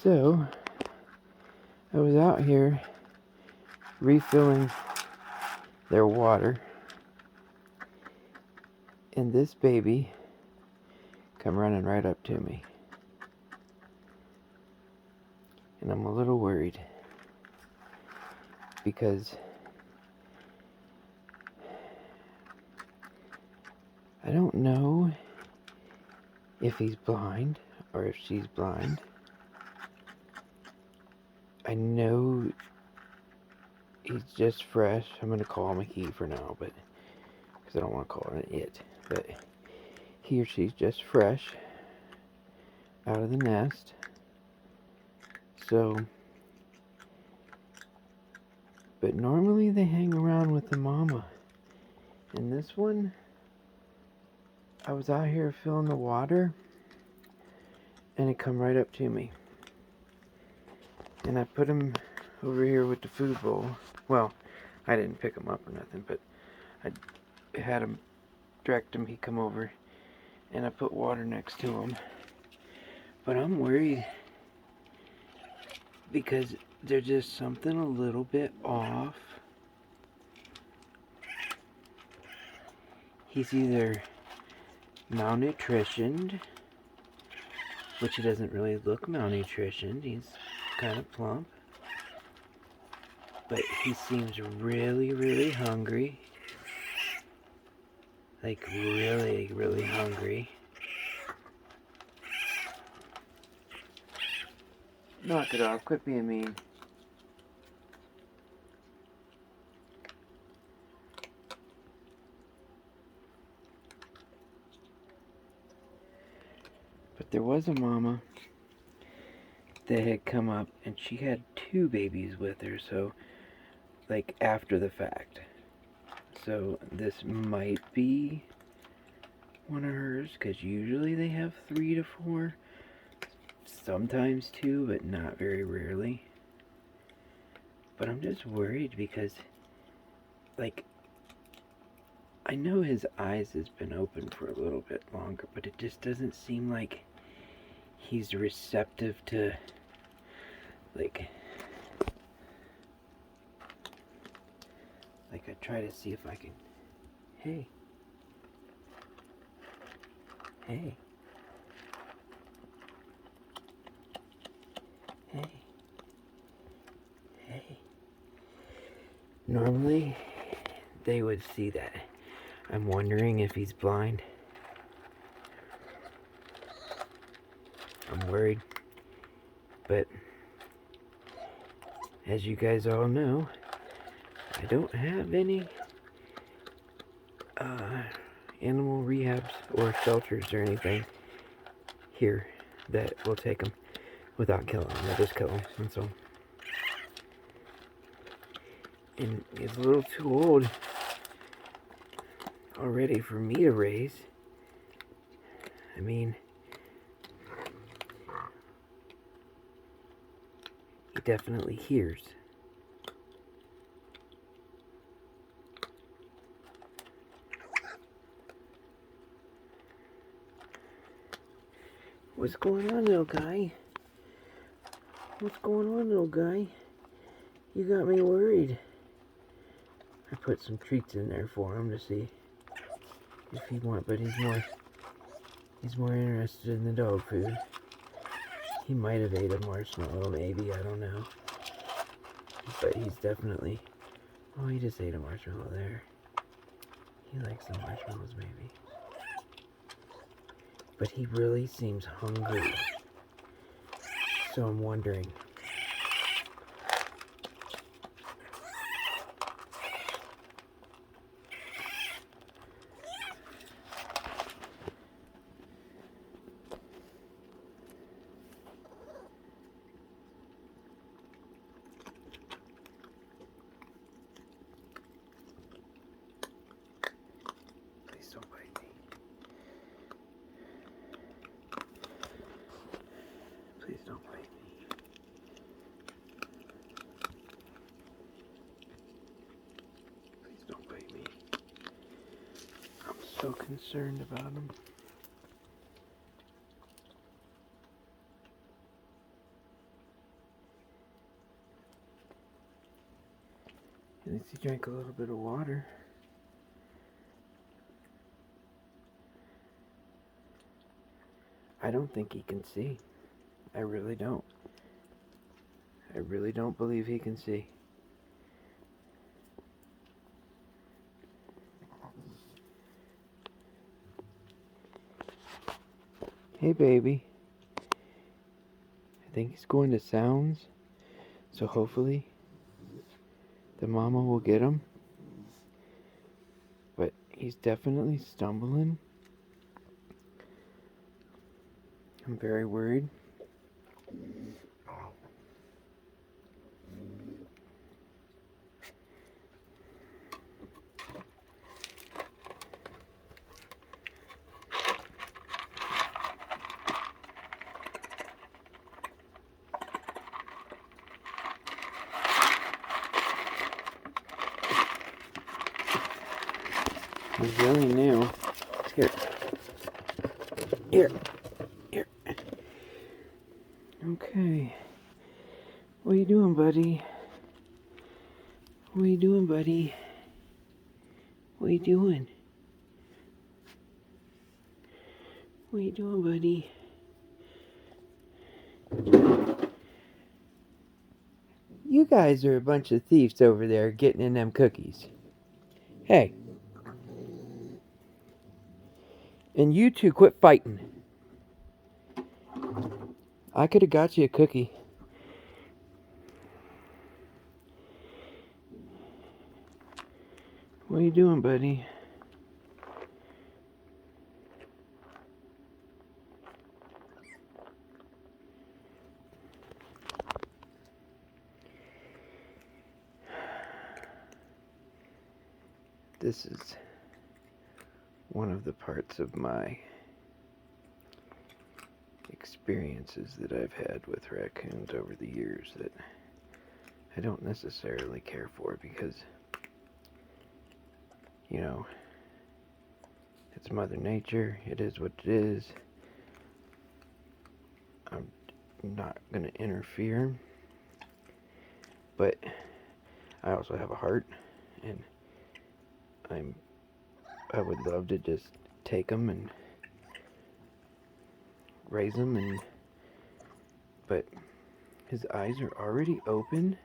So, I was out here refilling their water, and this baby come running right up to me. And I'm a little worried because I don't know if he's blind or if she's blind. I know he's just fresh. I'm going to call him a he for now, but because I don't want to call it an it. But he or she's just fresh out of the nest. So, but normally they hang around with the mama. And this one, I was out here filling the water, and it come right up to me. And I put him over here with the food bowl. Well, I didn't pick him up or nothing, but I had him, direct him, he come over, and I put water next to him. But I'm worried because there's just something a little bit off. He's either malnutritioned, which he doesn't really look malnutritioned. He's kind of plump. But he seems really, really hungry. Like really, really hungry. Knock it off, quit being mean. But there was a mama that had come up, and she had 2 babies with her, so like after the fact. So this might be one of hers, because usually they have 3 to 4, sometimes 2, but not very rarely. But I'm just worried because, like, I know his eyes has been open for a little bit longer, but it just doesn't seem like he's receptive to, like I try to see if I can, hey, hey, hey, hey. Normally, they would see that. I'm wondering if he's blind. I'm worried. But, as you guys all know, I don't have any animal rehabs or shelters or anything here that will take them without killing them. They'll just kill them, and so. And he's a little too old already for me to raise. I mean, he definitely hears. What's going on, little guy? What's going on, little guy? You got me worried. I put some treats in there for him to see if he wants, but he's more interested in the dog food. He might have ate a marshmallow, maybe, I don't know. But he's definitely, oh, he just ate a marshmallow there. He likes the marshmallows, maybe. But he really seems hungry. So I'm wondering. Please don't bite me. Please don't bite me. Please don't bite me. I'm so concerned about him. At least he drank a little bit of water. I don't think he can see. I really don't. I really don't believe he can see. Hey, baby. I think he's going to sounds. So hopefully the mama will get him. But he's definitely stumbling. I'm very worried. He's really new. Here. Here. Here. Okay. What are you doing, buddy? What are you doing, buddy? What are you doing? What are you doing, buddy? You guys are a bunch of thieves over there getting in them cookies. Hey. And you two quit fighting. I could have got you a cookie. What are you doing, buddy? This is one of the parts of my experiences that I've had with raccoons over the years that I don't necessarily care for because, you know, it's Mother Nature. It is what it is. I'm not going to interfere. But I also have a heart, and I would love to just take them and raise them, but his eyes are already open.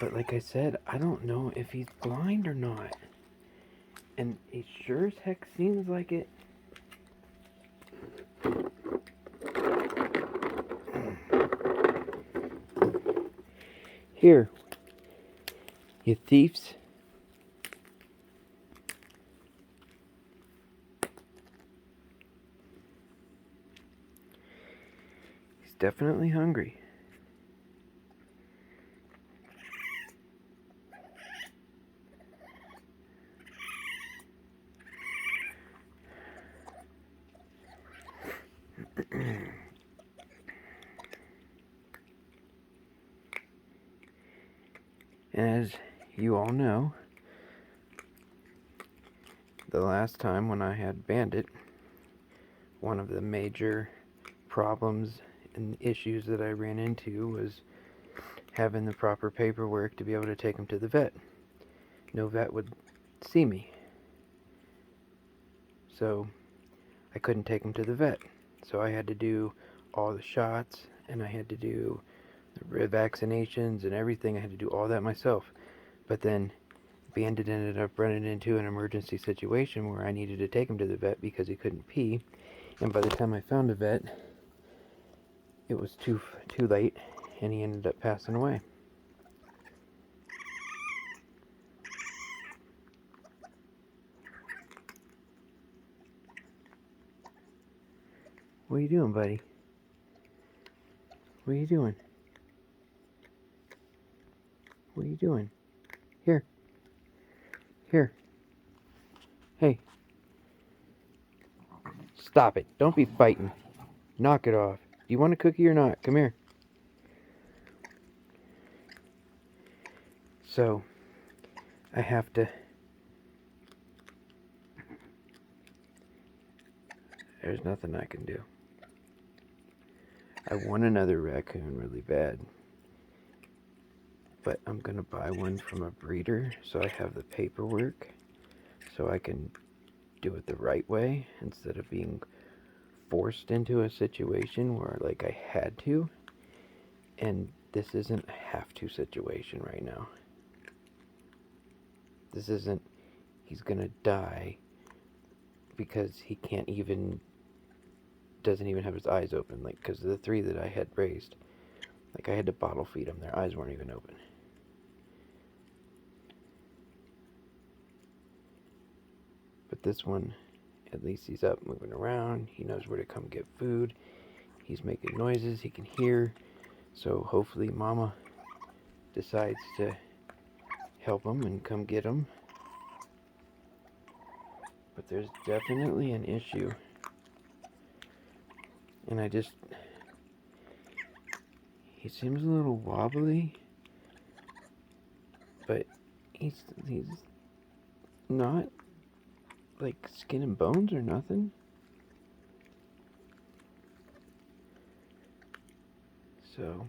But like I said, I don't know if he's blind or not. And he sure as heck seems like it. Here, you thieves. He's definitely hungry. As you all know, the last time when I had Bandit, one of the major problems and issues that I ran into was having the proper paperwork to be able to take him to the vet. No vet would see me, so I couldn't take him to the vet. So I had to do all the shots, and I had to do the vaccinations and everything. I had to do all that myself. But then Bandit ended up running into an emergency situation where I needed to take him to the vet because he couldn't pee. And by the time I found a vet, it was too late, and he ended up passing away. What are you doing, buddy? What are you doing? What are you doing? Here. Here. Hey. Stop it. Don't be fighting. Knock it off. Do you want a cookie or not? Come here. So, I have to... There's nothing I can do. I want another raccoon really bad. but I'm going to buy one from a breeder so I have the paperwork so I can do it the right way instead of being forced into a situation where like I had to. And this isn't a have to situation right now. This isn't he's gonna die because he doesn't even have his eyes open. Like, because the 3 that I had raised, like, I had to bottle feed them. Their eyes weren't even open. But this one, at least he's up, moving around. He knows where to come get food. He's making noises. He can hear. So hopefully Mama decides to help him and come get him. But there's definitely an issue. And he seems a little wobbly. But he's not like skin and bones or nothing. So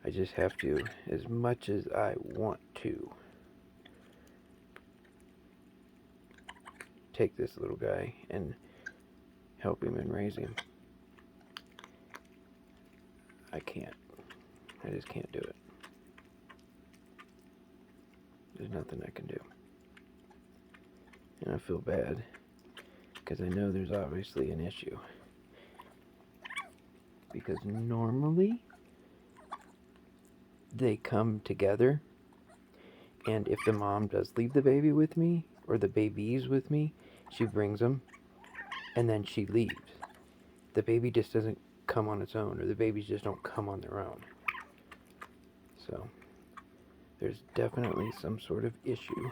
I just have to, as much as I want to, take this little guy and help him and raise him. I can't. I just can't do it. There's nothing I can do. And I feel bad because I know there's obviously an issue. Because normally they come together, and if the mom does leave the baby with me, or the babies with me, she brings them, and then she leaves. The baby just doesn't come on its own, or the babies just don't come on their own. So there's definitely some sort of issue.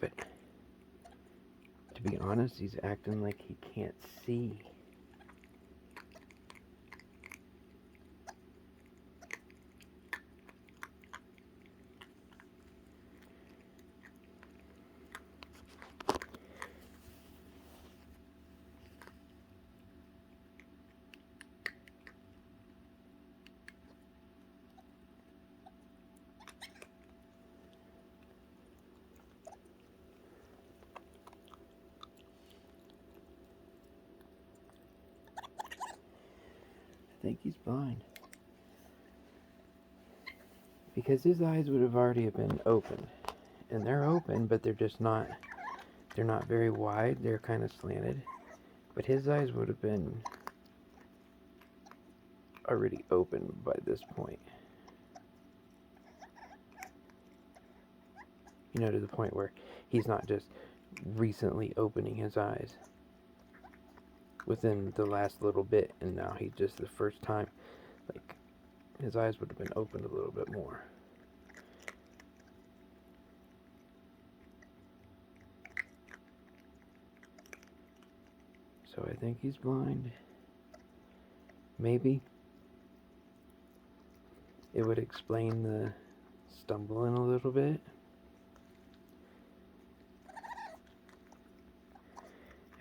But to be honest, he's acting like he can't see. I think he's blind. Because his eyes would have already been open. And they're open, but they're not very wide. They're kind of slanted. But his eyes would have been already open by this point. You know, to the point where he's not just recently opening his eyes within the last little bit, and now he just the first time, like, his eyes would have been opened a little bit more. So I think he's blind. Maybe it would explain the stumbling a little bit.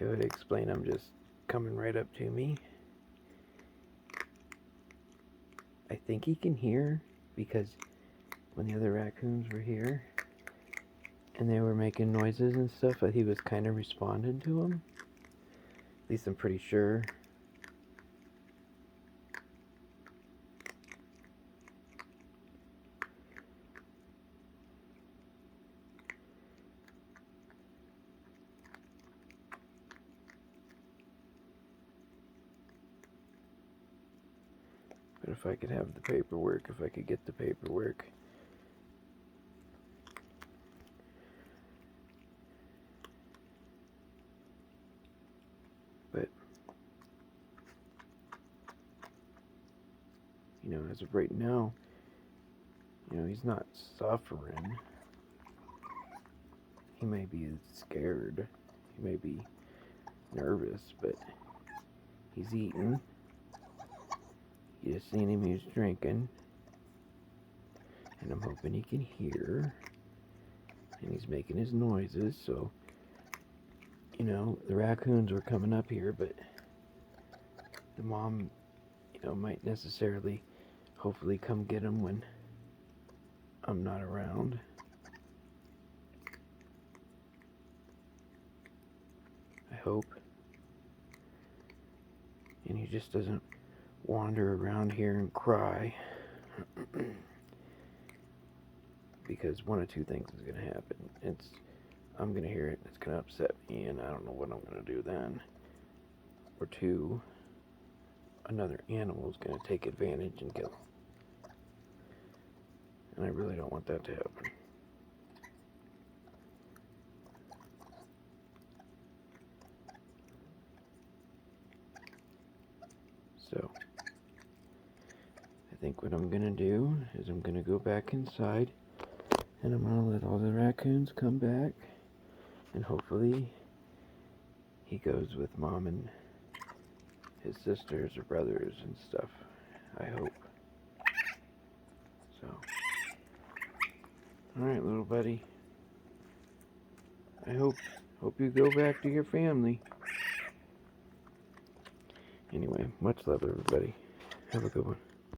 It would explain him just coming right up to me. I think he can hear, because when the other raccoons were here and they were making noises and stuff, he was kind of responding to them. At least I'm pretty sure. But if I could have the paperwork, if I could get the paperwork. But, you know, as of right now, you know, he's not suffering. He may be scared. He may be nervous, but he's eating. You just seen him, he was drinking. And I'm hoping he can hear. And he's making his noises, so, you know, the raccoons were coming up here, but the mom might necessarily, hopefully come get them when I'm not around. I hope. And he just doesn't wander around here and cry. Because one of two things is going to happen. I'm going to hear it, it's going to upset me, and I don't know what I'm going to do then. Or two, another animal is going to take advantage and kill him. And I really don't want that to happen. So, I think what I'm going to do is I'm going to go back inside, and I'm going to let all the raccoons come back, and hopefully he goes with Mom and his sisters or brothers and stuff. I hope. So, alright, little buddy. I hope you go back to your family. Anyway, much love, everybody. Have a good one.